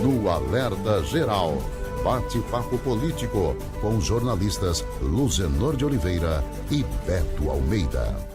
no Alerta Geral. Bate-papo político com os jornalistas Luzenor de Oliveira e Beto Almeida.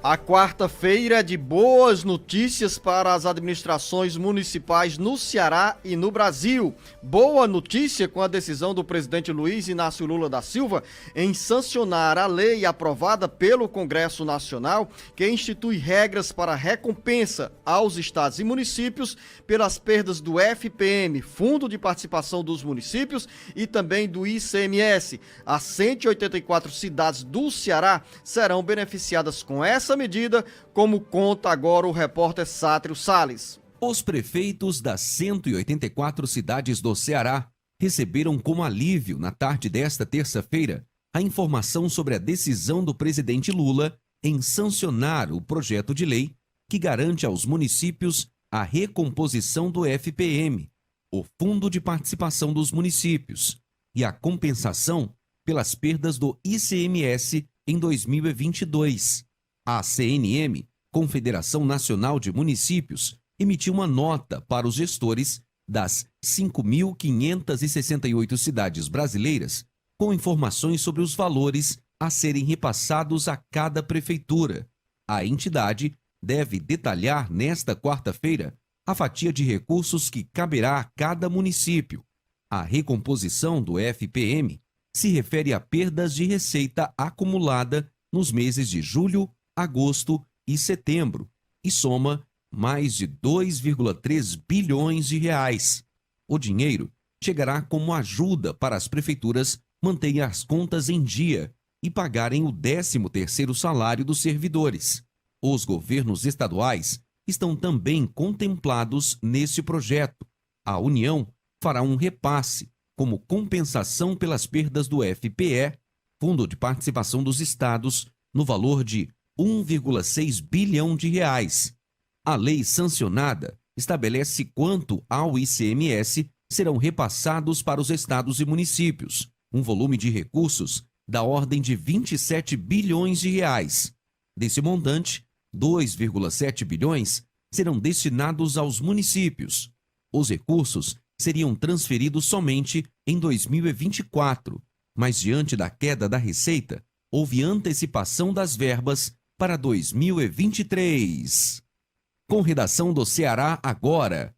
A quarta-feira é de boas notícias para as administrações municipais no Ceará e no Brasil. Boa notícia com a decisão do presidente Luiz Inácio Lula da Silva em sancionar a lei aprovada pelo Congresso Nacional que institui regras para recompensa aos estados e municípios pelas perdas do FPM, Fundo de Participação dos Municípios, e também do ICMS. As 184 cidades do Ceará serão beneficiadas com essa medida, como conta agora o repórter Sátrio Salles. Os prefeitos das 184 cidades do Ceará receberam como alívio, na tarde desta terça-feira, a informação sobre a decisão do presidente Lula em sancionar o projeto de lei que garante aos municípios a recomposição do FPM, o Fundo de Participação dos Municípios, e a compensação pelas perdas do ICMS em 2022. A CNM, Confederação Nacional de Municípios, emitiu uma nota para os gestores das 5.568 cidades brasileiras com informações sobre os valores a serem repassados a cada prefeitura. A entidade deve detalhar nesta quarta-feira a fatia de recursos que caberá a cada município. A recomposição do FPM se refere a perdas de receita acumulada nos meses de julho, agosto e setembro, e soma mais de 2,3 bilhões de reais. O dinheiro chegará como ajuda para as prefeituras manterem as contas em dia e pagarem o 13º salário dos servidores. Os governos estaduais estão também contemplados nesse projeto. A União fará um repasse como compensação pelas perdas do FPE, Fundo de Participação dos Estados, no valor de 1,6 bilhão de reais. A lei sancionada estabelece quanto ao ICMS serão repassados para os estados e municípios, um volume de recursos da ordem de 27 bilhões de reais. Desse montante, 2,7 bilhões serão destinados aos municípios. Os recursos seriam transferidos somente em 2024, mas diante da queda da receita, houve antecipação das verbas para 2023. Com redação do Ceará Agora,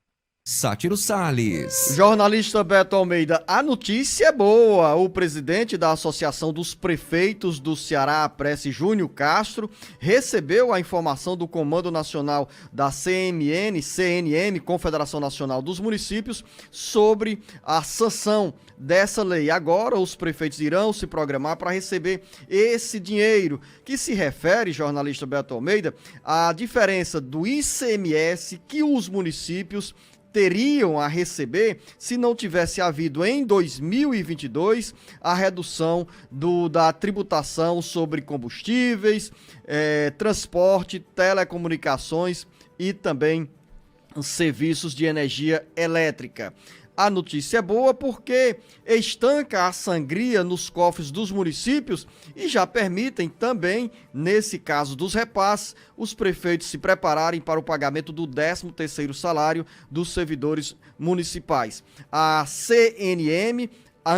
Sátiro Salles. Jornalista Beto Almeida, a notícia é boa. O presidente da Associação dos Prefeitos do Ceará, Prece Júnior Castro, recebeu a informação do Comando Nacional da CNM, Confederação Nacional dos Municípios, sobre a sanção dessa lei. Agora os prefeitos irão se programar para receber esse dinheiro, que se refere, jornalista Beto Almeida, à diferença do ICMS que os municípios teriam a receber se não tivesse havido em 2022 a redução da tributação sobre combustíveis, transporte, telecomunicações e também serviços de energia elétrica. A notícia é boa porque estanca a sangria nos cofres dos municípios e já permitem também, nesse caso dos repasses, os prefeitos se prepararem para o pagamento do 13º salário dos servidores municipais. A CNM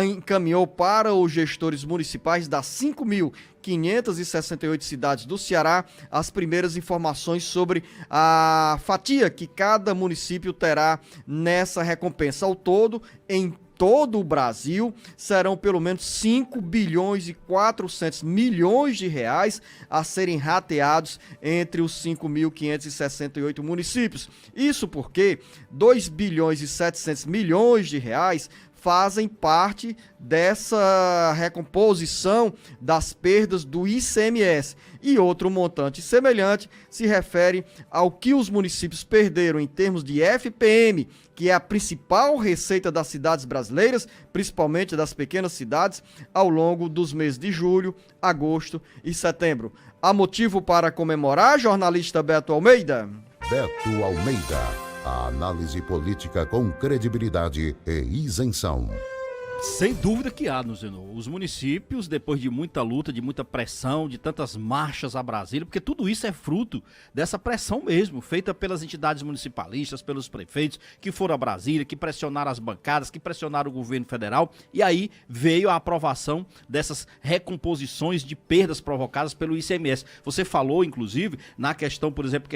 encaminhou para os gestores municipais das 5.568 cidades do Ceará as primeiras informações sobre a fatia que cada município terá nessa recompensa. Ao todo, em todo o Brasil, serão pelo menos 5 bilhões e 400 milhões de reais a serem rateados entre os 5.568 municípios. Isso porque 2 bilhões e 700 milhões de reais fazem parte dessa recomposição das perdas do ICMS. E outro montante semelhante se refere ao que os municípios perderam em termos de FPM, que é a principal receita das cidades brasileiras, principalmente das pequenas cidades, ao longo dos meses de julho, agosto e setembro. Há motivo para comemorar, jornalista Beto Almeida? Beto Almeida. A análise política com credibilidade e isenção. Sem dúvida que há, Nuzenor. Os municípios, depois de muita luta, de muita pressão, de tantas marchas a Brasília, porque tudo isso é fruto dessa pressão mesmo, feita pelas entidades municipalistas, pelos prefeitos, que foram a Brasília, que pressionaram as bancadas, que pressionaram o governo federal, e aí veio a aprovação dessas recomposições de perdas provocadas pelo ICMS. Você falou, inclusive, na questão, por exemplo,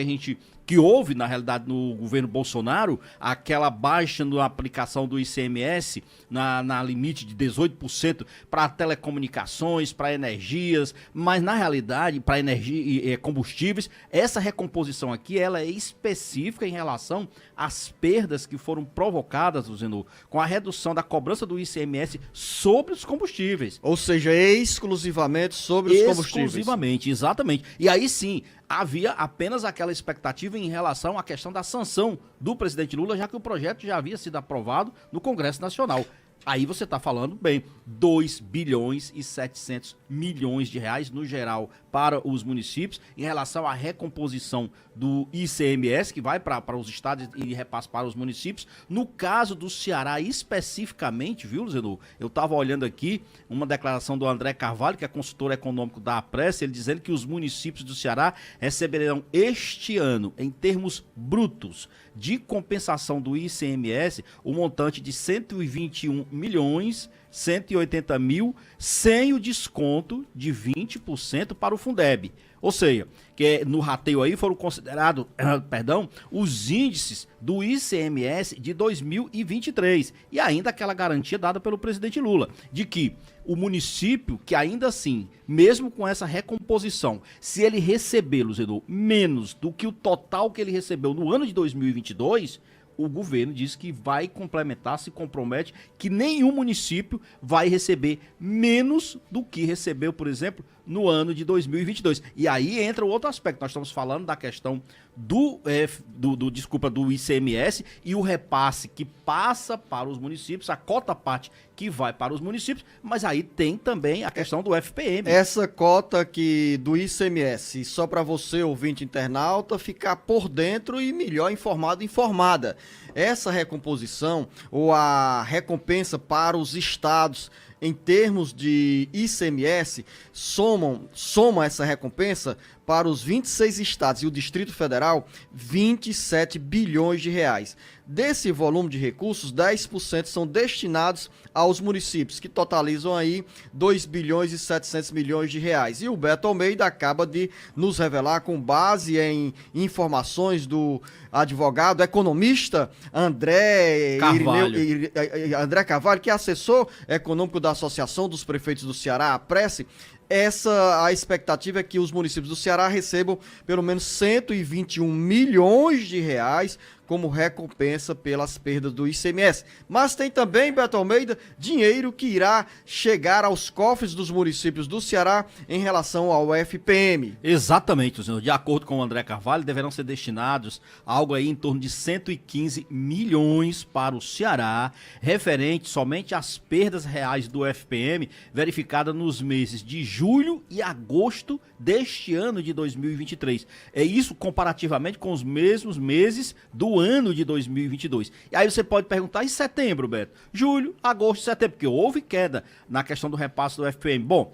que houve, na realidade, no governo Bolsonaro, aquela baixa na aplicação do ICMS, na limite de 18% para telecomunicações, para energias, mas na realidade, para energia e combustíveis, essa recomposição aqui, ela é específica em relação às perdas que foram provocadas, Zenor, com a redução da cobrança do ICMS sobre os combustíveis. Ou seja, exclusivamente sobre os combustíveis. Exclusivamente, exatamente. E aí sim, havia apenas aquela expectativa em relação à questão da sanção do presidente Lula, já que o projeto já havia sido aprovado no Congresso Nacional. Aí você está falando bem, 2 bilhões e 700 milhões de reais no geral para os municípios em relação à recomposição do ICMS, que vai para os estados e repassa para os municípios. No caso do Ceará especificamente, viu, Zenor? Eu estava olhando aqui uma declaração do André Carvalho, que é consultor econômico da APRESS, ele dizendo que os municípios do Ceará receberão este ano, em termos brutos, de compensação do ICMS, o montante de 121 milhões 180 mil, sem o desconto de 20% para o Fundeb. Ou seja, que no rateio aí foram considerados, os índices do ICMS de 2023 e ainda aquela garantia dada pelo presidente Lula, de que o município, que ainda assim, mesmo com essa recomposição, se ele recebê-los, menos do que o total que ele recebeu no ano de 2022, o governo diz que vai complementar, se compromete que nenhum município vai receber menos do que recebeu, por exemplo, no ano de 2022. E aí entra o outro aspecto. Nós estamos falando da questão do ICMS e o repasse que passa para os municípios, a cota parte que vai para os municípios, mas aí tem também a questão do FPM. Essa cota do ICMS, só para você, ouvinte internauta, ficar por dentro e melhor informado, informada. Essa recomposição ou a recompensa para os estados em termos de ICMS, soma essa recompensa para os 26 estados e o Distrito Federal, 27 bilhões de reais. Desse volume de recursos, 10% são destinados aos municípios, que totalizam aí 2 bilhões e 700 milhões de reais. E o Beto Almeida acaba de nos revelar, com base em informações do advogado, economista André Carvalho, que é assessor econômico da Associação dos Prefeitos do Ceará, a APRESS. A expectativa é que os municípios do Ceará recebam pelo menos 121 milhões de reais como recompensa pelas perdas do ICMS. Mas tem também, Beto Almeida, dinheiro que irá chegar aos cofres dos municípios do Ceará em relação ao FPM. Exatamente, senhor. De acordo com o André Carvalho, deverão ser destinados algo aí em torno de 115 milhões para o Ceará, referente somente às perdas reais do FPM, verificada nos meses de julho e agosto deste ano de 2023. É isso comparativamente com os mesmos meses do ano de 2022. E aí você pode perguntar, em setembro, Beto? Julho, agosto, setembro, porque houve queda na questão do repasse do FPM. Bom,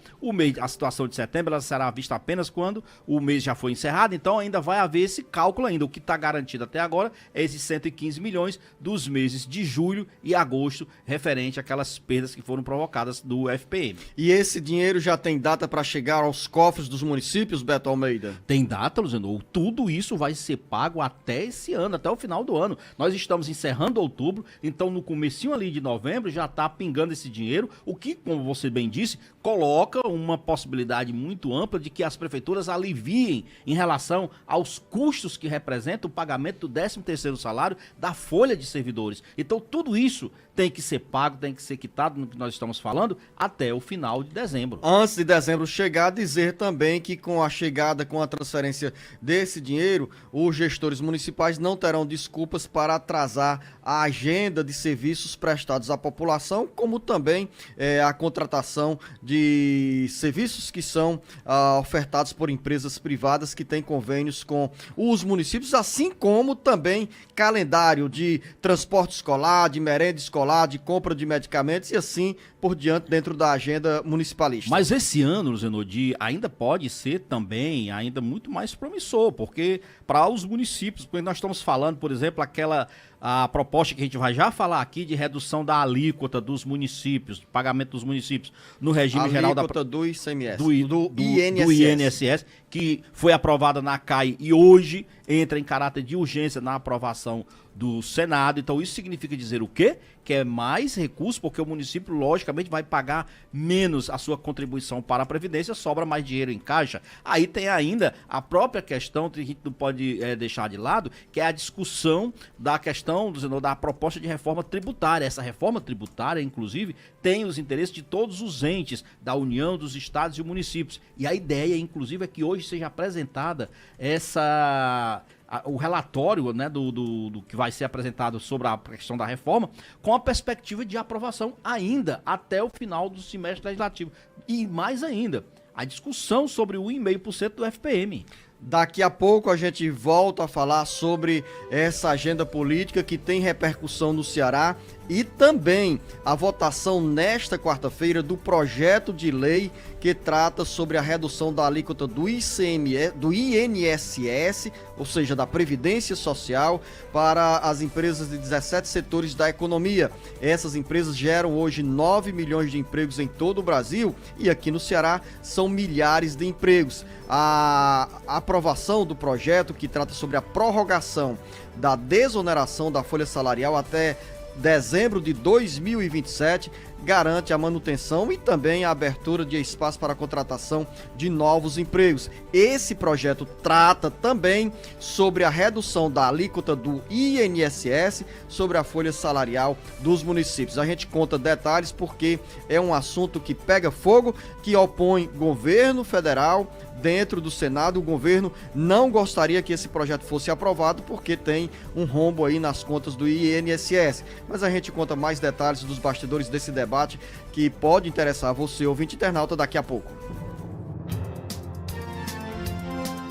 a situação de setembro ela será vista apenas quando o mês já foi encerrado, então ainda vai haver esse cálculo ainda. O que está garantido até agora é esses 115 milhões dos meses de julho e agosto, referente àquelas perdas que foram provocadas do FPM. E esse dinheiro já tem data para chegar aos cofres dos municípios, Beto Almeida? Tem data, Luciano. Tudo isso vai ser pago até esse ano, até o final do ano. Nós estamos encerrando outubro, então no comecinho ali de novembro já está pingando esse dinheiro, o que, como você bem disse, coloca uma possibilidade muito ampla de que as prefeituras aliviem em relação aos custos que representa o pagamento do 13º salário da folha de servidores. Então tudo isso tem que ser pago, tem que ser quitado, no que nós estamos falando, até o final de dezembro. Antes de dezembro chegar, dizer também que com a transferência desse dinheiro, os gestores municipais não terão de desculpas para atrasar a agenda de serviços prestados à população, como também a contratação de serviços que são ofertados por empresas privadas que têm convênios com os municípios, assim como também calendário de transporte escolar, de merenda escolar, de compra de medicamentos e assim por diante dentro da agenda municipalista. Mas esse ano, Zenodi, ainda pode ser também ainda muito mais promissor, porque para os municípios, porque nós estamos falando, por exemplo, a proposta que a gente vai já falar aqui de redução da alíquota dos municípios, pagamento dos municípios no regime geral da alíquota do ICMS, do INSS, que foi aprovada na CAI e hoje entra em caráter de urgência na aprovação do Senado. Então isso significa dizer o quê? Que é mais recurso, porque o município, logicamente, vai pagar menos a sua contribuição para a Previdência, sobra mais dinheiro em caixa. Aí tem ainda a própria questão, que a gente não pode deixar de lado, que é a discussão da questão da proposta de reforma tributária. Essa reforma tributária, inclusive, tem os interesses de todos os entes da União, dos estados e municípios. E a ideia, inclusive, é que hoje seja apresentada o relatório, né, do que vai ser apresentado sobre a questão da reforma, com a perspectiva de aprovação ainda até o final do semestre legislativo. E mais ainda, a discussão sobre o 1,5% do FPM. Daqui a pouco a gente volta a falar sobre essa agenda política que tem repercussão no Ceará e também a votação nesta quarta-feira do projeto de lei que trata sobre a redução da alíquota do ICMS, do INSS, ou seja, da Previdência Social, para as empresas de 17 setores da economia. Essas empresas geram hoje 9 milhões de empregos em todo o Brasil e aqui no Ceará são milhares de empregos. A aprovação do projeto que trata sobre a prorrogação da desoneração da folha salarial até dezembro de 2027 garante a manutenção e também a abertura de espaço para a contratação de novos empregos. Esse projeto trata também sobre a redução da alíquota do INSS sobre a folha salarial dos municípios. A gente conta detalhes porque é um assunto que pega fogo, que opõe governo federal dentro do Senado. O governo não gostaria que esse projeto fosse aprovado porque tem um rombo aí nas contas do INSS. Mas a gente conta mais detalhes dos bastidores desse debate que pode interessar você, ouvinte internauta, daqui a pouco.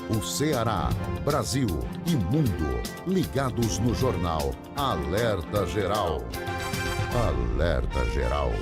O Ceará, Brasil e mundo ligados no jornal Alerta Geral. Alerta Geral.